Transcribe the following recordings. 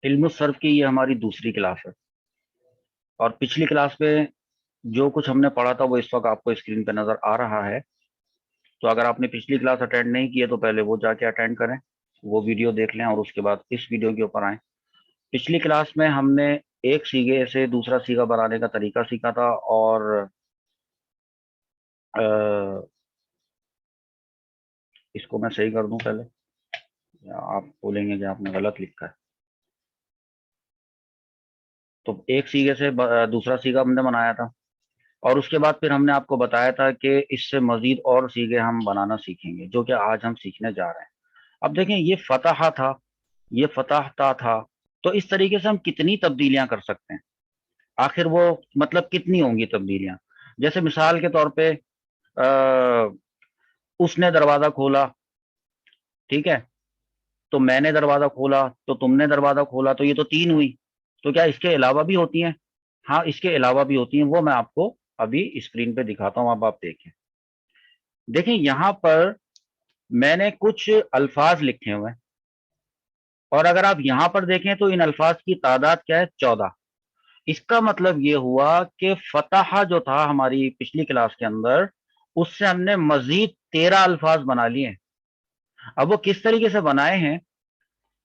علم الصرف کی یہ ہماری دوسری کلاس ہے، اور پچھلی کلاس میں جو کچھ ہم نے پڑھا تھا وہ اس وقت آپ کو اسکرین پہ نظر آ رہا ہے۔ تو اگر آپ نے پچھلی کلاس اٹینڈ نہیں کی ہے تو پہلے وہ جا کے اٹینڈ کریں، وہ ویڈیو دیکھ لیں اور اس کے بعد اس ویڈیو کے اوپر آئیں۔ پچھلی کلاس میں ہم نے ایک سیگے سے دوسرا سیگا بنانے کا طریقہ سیکھا تھا، اور اس کو میں صحیح کر دوں پہلے، یا آپ بولیں گے کہ آپ نے غلط لکھا ہے؟ تو ایک سیگے سے دوسرا سیگا ہم نے بنایا تھا، اور اس کے بعد پھر ہم نے آپ کو بتایا تھا کہ اس سے مزید اور سیگے ہم بنانا سیکھیں گے، جو کہ آج ہم سیکھنے جا رہے ہیں۔ اب دیکھیں، یہ فتح تھا، یہ فتح تا تھا، تو اس طریقے سے ہم کتنی تبدیلیاں کر سکتے ہیں؟ آخر وہ مطلب کتنی ہوں گی تبدیلیاں؟ جیسے مثال کے طور پہ اس نے دروازہ کھولا، ٹھیک ہے، تو میں نے دروازہ کھولا، تو تم نے دروازہ کھولا، تو یہ تو تین ہوئی۔ تو کیا اس کے علاوہ بھی ہوتی ہیں؟ ہاں، اس کے علاوہ بھی ہوتی ہیں، وہ میں آپ کو ابھی اسکرین پہ دکھاتا ہوں، اب آپ دیکھیں یہاں پر میں نے کچھ الفاظ لکھے ہوئے ہیں، اور اگر آپ یہاں پر دیکھیں تو ان الفاظ کی تعداد کیا ہے؟ 14۔ اس کا مطلب یہ ہوا کہ فتح جو تھا ہماری پچھلی کلاس کے اندر، اس سے ہم نے مزید 13 الفاظ بنا لیے ہیں۔ اب وہ کس طریقے سے بنائے ہیں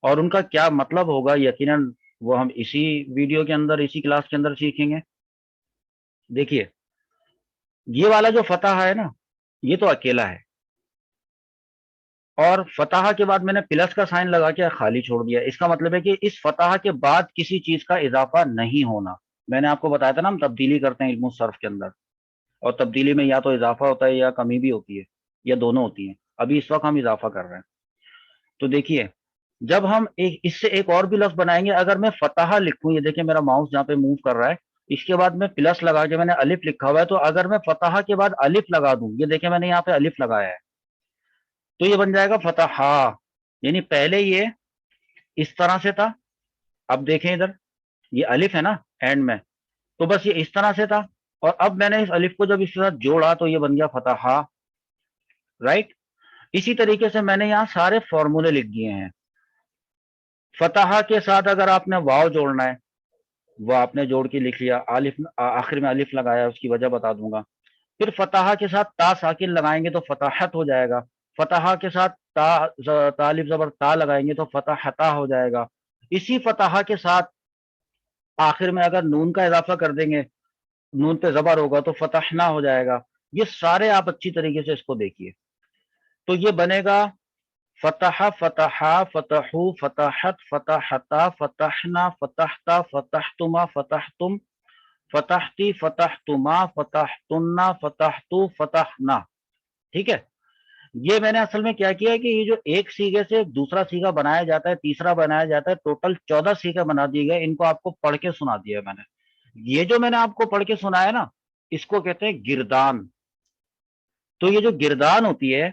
اور ان کا کیا مطلب ہوگا، یقیناً وہ ہم اسی ویڈیو کے اندر، اسی کلاس کے اندر سیکھیں گے۔ دیکھیے، یہ والا جو فتح ہے نا، یہ تو اکیلا ہے، اور فتح کے بعد میں نے پلس کا سائن لگا کے خالی چھوڑ دیا۔ اس کا مطلب ہے کہ اس فتح کے بعد کسی چیز کا اضافہ نہیں ہونا۔ میں نے آپ کو بتایا تھا نا، ہم تبدیلی کرتے ہیں علم الصرف کے اندر، اور تبدیلی میں یا تو اضافہ ہوتا ہے یا کمی بھی ہوتی ہے، یا دونوں ہوتی ہیں۔ ابھی اس وقت ہم اضافہ کر رہے ہیں۔ تو دیکھیے، جب ہم اس سے ایک اور بھی لفظ بنائیں گے، اگر میں فتح لکھوں، یہ دیکھیں میرا ماؤس جہاں پہ موو کر رہا ہے، اس کے بعد میں پلس لگا کے میں نے الف لکھا ہوا ہے، تو اگر میں فتح کے بعد الف لگا دوں، یہ دیکھیں میں نے یہاں پہ الف لگایا ہے، تو یہ بن جائے گا فتح۔ یعنی پہلے یہ اس طرح سے تھا، اب دیکھیں ادھر، یہ الف ہے نا اینڈ میں، تو بس یہ اس طرح سے تھا، اور اب میں نے اس الف کو جب اس کے ساتھ جوڑا تو یہ بن گیا فتح، رائٹ۔ اسی طریقے سے میں نے یہاں سارے فارمولے لکھ دیے ہیں۔ فتح کے ساتھ اگر آپ نے واو جوڑنا ہے، وہ آپ نے جوڑ کے لکھ لیا، الف آخر میں الف لگایا، اس کی وجہ بتا دوں گا۔ پھر فتح کے ساتھ تا ساکن لگائیں گے تو فتحت ہو جائے گا، فتح کے ساتھ تا الف زبر تا لگائیں گے تو فتحتا ہو جائے گا۔ اسی فتح کے ساتھ آخر میں اگر نون کا اضافہ کر دیں گے، نون پہ زبر ہوگا تو فتحنا ہو جائے گا۔ یہ سارے آپ اچھی طریقے سے اس کو دیکھیے، تو یہ بنے گا فتح، فتحا، فتحو، فتحت، فتحتا، فتحنا، فتحتا، فتحتما، فتحتم، فتحتی، فتحتما، فتحتنا، فتحتو، فتحنا۔ ٹھیک ہے، یہ میں نے اصل میں کیا کیا ہے کہ یہ جو ایک سیگے سے دوسرا سیگا بنایا جاتا ہے، تیسرا بنایا جاتا ہے، ٹوٹل 14 سیگا بنا دیے گئے، ان کو آپ کو پڑھ کے سنا دیا ہے میں نے۔ یہ جو میں نے آپ کو پڑھ کے سنایا نا، اس کو کہتے ہیں گردان۔ تو یہ جو گردان ہوتی ہے،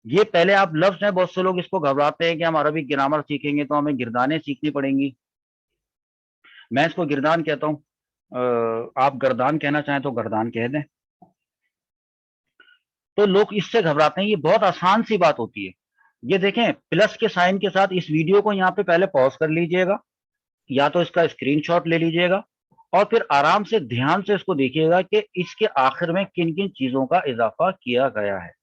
یہ پہلے آپ لفظ ہیں، بہت سے لوگ اس کو گھبراتے ہیں کہ ہم عربی گرامر سیکھیں گے تو ہمیں گردانیں سیکھنی پڑیں گی۔ میں اس کو گردان کہتا ہوں، آپ گردان کہنا چاہیں تو گردان کہہ دیں۔ تو لوگ اس سے گھبراتے ہیں، یہ بہت آسان سی بات ہوتی ہے۔ یہ دیکھیں پلس کے سائن کے ساتھ اس ویڈیو کو یہاں پہ پہلے پاز کر لیجئے گا، یا تو اس کا اسکرین شاٹ لے لیجئے گا، اور پھر آرام سے دھیان سے اس کو دیکھیے گا کہ اس کے آخر میں کن کن چیزوں کا اضافہ کیا گیا ہے۔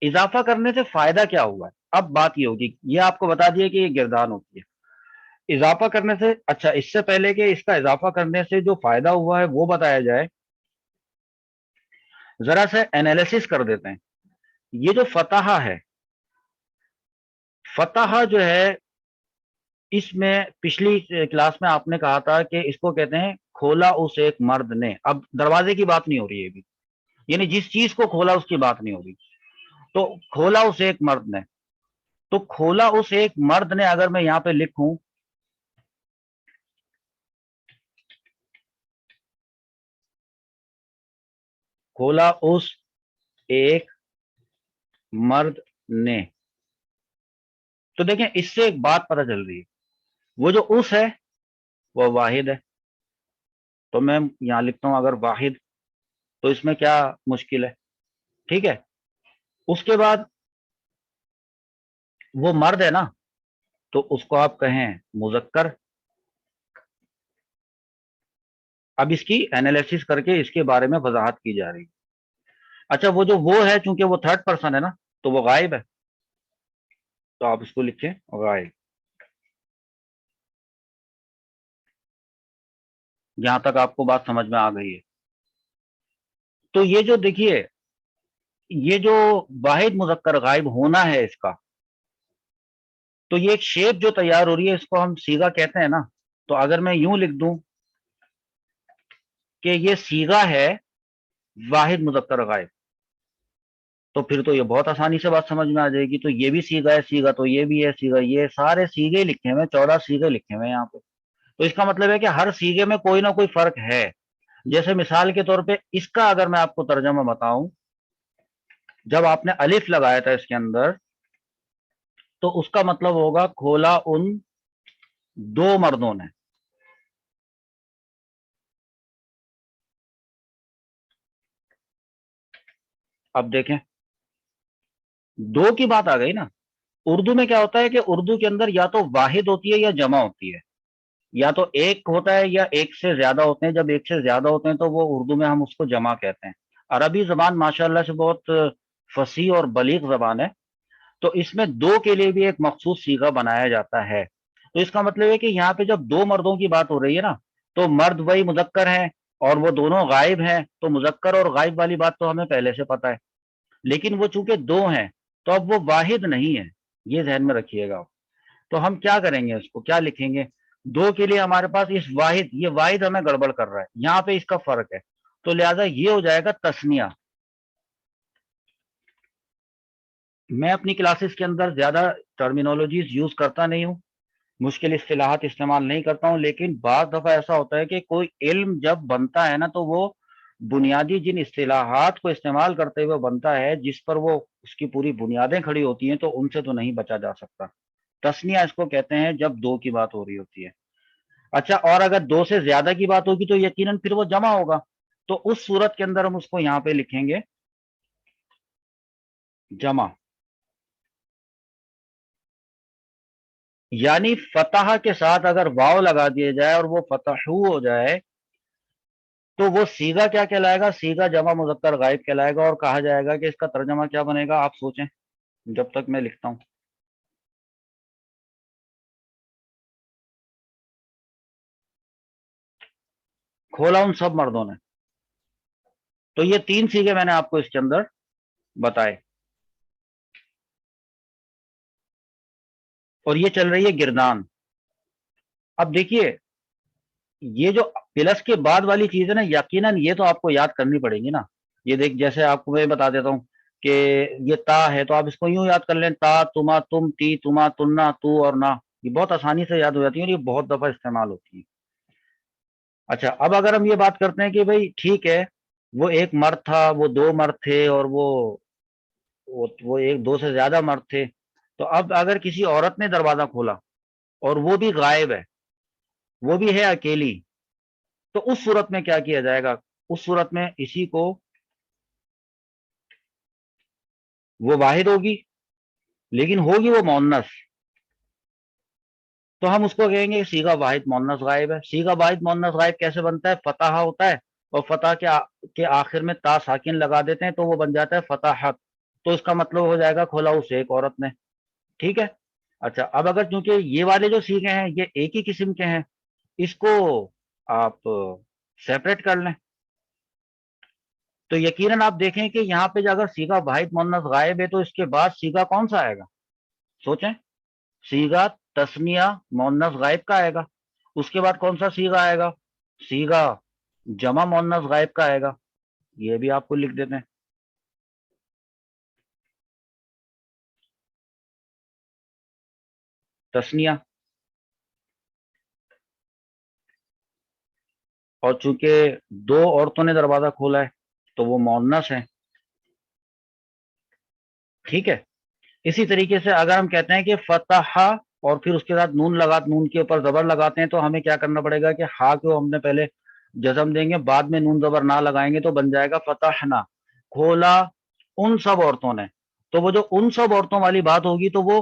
اضافہ کرنے سے فائدہ کیا ہوا ہے؟ اب بات یہ ہوگی، یہ آپ کو بتا دیا کہ یہ گردان ہوتی ہے۔ اضافہ کرنے سے، اچھا اس سے پہلے کہ اس کا اضافہ کرنے سے جو فائدہ ہوا ہے وہ بتایا جائے، ذرا سے انالیسس کر دیتے ہیں۔ یہ جو فتح ہے، فتح جو ہے، اس میں پچھلی کلاس میں آپ نے کہا تھا کہ اس کو کہتے ہیں کھولا اس ایک مرد نے۔ اب دروازے کی بات نہیں ہو رہی ہے ابھی، یعنی جس چیز کو کھولا اس کی بات نہیں ہو رہی۔ تو کھولا اس ایک مرد نے، تو کھولا اس ایک مرد نے اگر میں یہاں پہ لکھوں، کھولا اس ایک مرد نے، تو دیکھیں اس سے ایک بات پتہ چل رہی ہے، وہ جو اس ہے وہ واحد ہے۔ تو میں یہاں لکھتا ہوں اگر واحد، تو اس میں کیا مشکل ہے؟ ٹھیک ہے، اس کے بعد وہ مرد ہے نا، تو اس کو آپ کہیں مذکر. اب اس کی اینالیسس کر کے اس کے بارے میں وضاحت کی جا رہی ہے. اچھا وہ ہے چونکہ وہ تھرڈ پرسن ہے نا تو وہ غائب ہے, تو آپ اس کو لکھیں غائب. یہاں تک آپ کو بات سمجھ میں آ گئی ہے. تو یہ جو دیکھیے یہ جو واحد مذکر غائب ہونا ہے اس کا, تو یہ ایک شیپ جو تیار ہو رہی ہے اس کو ہم صیغہ کہتے ہیں نا. تو اگر میں یوں لکھ دوں کہ یہ صیغہ ہے واحد مذکر غائب, تو پھر تو یہ بہت آسانی سے بات سمجھ میں آ جائے گی. تو یہ بھی صیغہ ہے, صیغہ تو یہ بھی ہے, صیغہ یہ سارے صیغے لکھے ہوئے, 14 صیغے لکھے ہوئے یہاں پہ. تو اس کا مطلب ہے کہ ہر صیغے میں کوئی نہ کوئی فرق ہے. جیسے مثال کے طور پہ اس کا اگر میں آپ کو ترجمہ بتاؤں, جب آپ نے الف لگایا تھا اس کے اندر تو اس کا مطلب ہوگا کھولا ان دو مردوں نے. اب دیکھیں دو کی بات آ گئی نا. اردو میں کیا ہوتا ہے کہ اردو کے اندر یا تو واحد ہوتی ہے یا جمع ہوتی ہے, یا تو ایک ہوتا ہے یا ایک سے زیادہ ہوتے ہیں. جب ایک سے زیادہ ہوتے ہیں تو وہ اردو میں ہم اس کو جمع کہتے ہیں. عربی زبان ماشاءاللہ سے بہت فصیح اور بلیغ زبان ہے, تو اس میں دو کے لیے بھی ایک مخصوص صیغہ بنایا جاتا ہے. تو اس کا مطلب ہے کہ یہاں پہ جب دو مردوں کی بات ہو رہی ہے نا, تو مرد وہی مذکر ہیں اور وہ دونوں غائب ہیں, تو مذکر اور غائب والی بات تو ہمیں پہلے سے پتا ہے. لیکن وہ چونکہ دو ہیں تو اب وہ واحد نہیں ہے, یہ ذہن میں رکھیے گا. تو ہم کیا کریں گے, اس کو کیا لکھیں گے؟ دو کے لیے ہمارے پاس اس واحد, یہ واحد ہمیں گڑبڑ کر رہا ہے, یہاں پہ اس کا فرق ہے, تو لہذا یہ ہو جائے گا تسنیہ. میں اپنی کلاسز کے اندر زیادہ ٹرمینالوجیز یوز کرتا نہیں ہوں, مشکل اصطلاحات استعمال نہیں کرتا ہوں, لیکن بعض دفعہ ایسا ہوتا ہے کہ کوئی علم جب بنتا ہے نا تو وہ بنیادی جن اصطلاحات کو استعمال کرتے ہوئے بنتا ہے جس پر وہ اس کی پوری بنیادیں کھڑی ہوتی ہیں, تو ان سے تو نہیں بچا جا سکتا. تسنیہ اس کو کہتے ہیں جب دو کی بات ہو رہی ہوتی ہے. اچھا, اور اگر دو سے زیادہ کی بات ہوگی تو یقیناً پھر وہ جمع ہوگا, تو اس صورت کے اندر ہم اس کو یہاں پہ لکھیں گے جمع. یعنی فتح کے ساتھ اگر واو لگا دیا جائے اور وہ فتحو ہو جائے تو وہ صیغہ کیا کہلائے گا؟ صیغہ جمع مذکر غائب کہلائے گا. اور کہا جائے گا کہ اس کا ترجمہ کیا بنے گا؟ آپ سوچیں جب تک میں لکھتا ہوں. کھولا ان سب مردوں نے. تو یہ تین صیغے میں نے آپ کو اس کے اندر بتائے, اور یہ چل رہی ہے گردان. اب دیکھیے یہ جو پلس کے بعد والی چیز ہے نا, یقیناً یہ تو آپ کو یاد کرنی پڑے گی نا. یہ دیکھ, جیسے آپ کو میں بتا دیتا ہوں کہ یہ تا ہے, تو آپ اس کو یوں یاد کر لیں, تا تما تم تی تما تننا تو اور نہ. یہ بہت آسانی سے یاد ہو جاتی ہے اور یہ بہت دفعہ استعمال ہوتی ہے. اچھا, اب اگر ہم یہ بات کرتے ہیں کہ بھئی ٹھیک ہے وہ ایک مرد تھا, وہ دو مرد تھے, اور وہ ایک دو سے زیادہ مرد تھے, تو اب اگر کسی عورت نے دروازہ کھولا اور وہ بھی غائب ہے, وہ بھی ہے اکیلی, تو اس صورت میں کیا کیا جائے گا؟ اس صورت میں اسی کو, وہ واحد ہوگی لیکن ہوگی وہ مؤنث, تو ہم اس کو کہیں گے صیغہ واحد مؤنث غائب ہے. صیغہ واحد مؤنث غائب کیسے بنتا ہے؟ فتح ہوتا ہے اور فتح کے آخر میں تا ساکن لگا دیتے ہیں تو وہ بن جاتا ہے فتحت. تو اس کا مطلب ہو جائے گا کھولا اسے ایک عورت نے. ٹھیک ہے. اچھا, اب اگر چونکہ یہ والے جو صیغے ہیں یہ ایک ہی قسم کے ہیں, اس کو آپ سیپریٹ کر لیں, تو یقیناً آپ دیکھیں کہ یہاں پہ اگر صیغہ واحد مؤنث غائب ہے تو اس کے بعد صیغہ کون سا آئے گا؟ سوچیں. صیغہ تسنیہ مؤنث غائب کا آئے گا. اس کے بعد کون سا صیغہ آئے گا؟ صیغہ جمع مؤنث غائب کا آئے گا. یہ بھی آپ کو لکھ دیتے ہیں. تسنیہ, اور چونکہ دو عورتوں نے دروازہ کھولا ہے تو وہ مؤنث ہیں. ٹھیک ہے. اسی طریقے سے اگر ہم کہتے ہیں کہ فتح اور پھر اس کے ساتھ نون نون کے اوپر زبر لگاتے ہیں, تو ہمیں کیا کرنا پڑے گا کہ ہا کو ہم نے پہلے جزم دیں گے, بعد میں نون زبر نہ لگائیں گے, تو بن جائے گا فتحنا, کھولا ان سب عورتوں نے. تو وہ جو ان سب عورتوں والی بات ہوگی تو وہ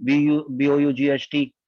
BOUGHT,